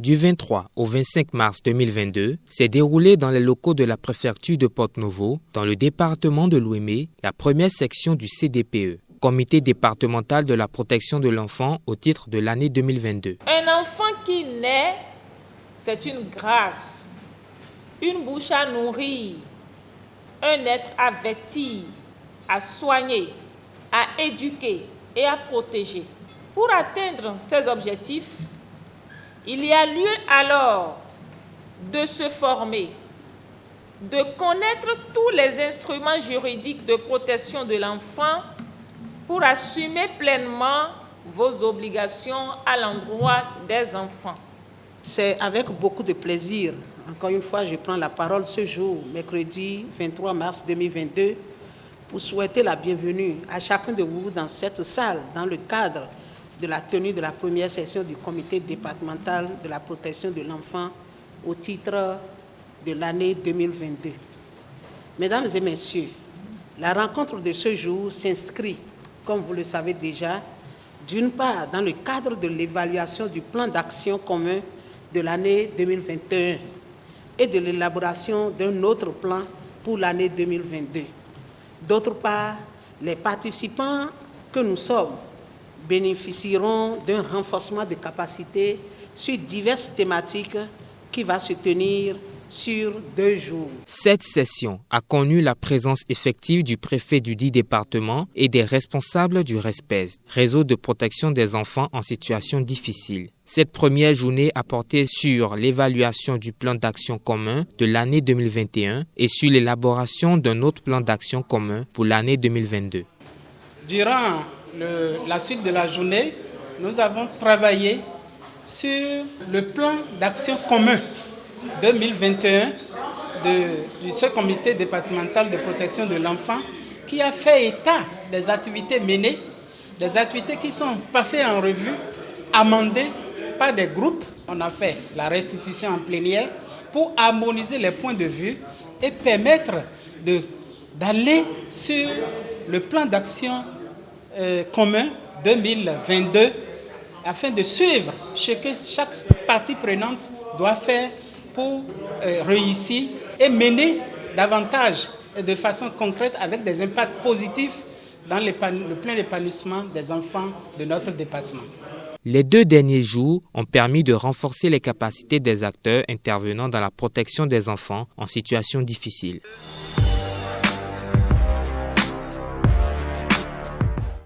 Du 23 au 25 mars 2022, s'est déroulée dans les locaux de la préfecture de Porto-Novo, dans le département de Lomé, la première section du CDPE, Comité départemental de la protection de l'enfant au titre de l'année 2022. Un enfant qui naît, c'est une grâce, une bouche à nourrir, un être à vêtir, à soigner, à éduquer et à protéger. Pour atteindre ces objectifs, il y a lieu alors de se former, de connaître tous les instruments juridiques de protection de l'enfant pour assumer pleinement vos obligations à l'endroit des enfants. C'est avec beaucoup de plaisir, encore une fois, je prends la parole ce jour, mercredi 23 mars 2022, pour souhaiter la bienvenue à chacun de vous dans cette salle, dans le cadre de la tenue de la première session du Comité départemental de la protection de l'enfant au titre de l'année 2022. Mesdames et messieurs, la rencontre de ce jour s'inscrit, comme vous le savez déjà, d'une part dans le cadre de l'évaluation du plan d'action commun de l'année 2021 et de l'élaboration d'un autre plan pour l'année 2022. D'autre part, les participants que nous sommes bénéficieront d'un renforcement de capacités sur diverses thématiques qui va se tenir sur 2 jours. Cette session a connu la présence effective du préfet du dit département et des responsables du RESPES, Réseau de protection des enfants en situation difficile. Cette première journée a porté sur l'évaluation du plan d'action commun de l'année 2021 et sur l'élaboration d'un autre plan d'action commun pour l'année 2022. Durant la suite de la journée, nous avons travaillé sur le plan d'action commun 2021 de ce comité départemental de protection de l'enfant qui a fait état des activités menées, des activités qui sont passées en revue, amendées par des groupes. On a fait la restitution en plénière pour harmoniser les points de vue et permettre d'aller sur le plan d'action commun 2022 afin de suivre ce que chaque partie prenante doit faire pour réussir et mener davantage et de façon concrète avec des impacts positifs dans le plein épanouissement des enfants de notre département. Les 2 derniers jours ont permis de renforcer les capacités des acteurs intervenant dans la protection des enfants en situation difficile.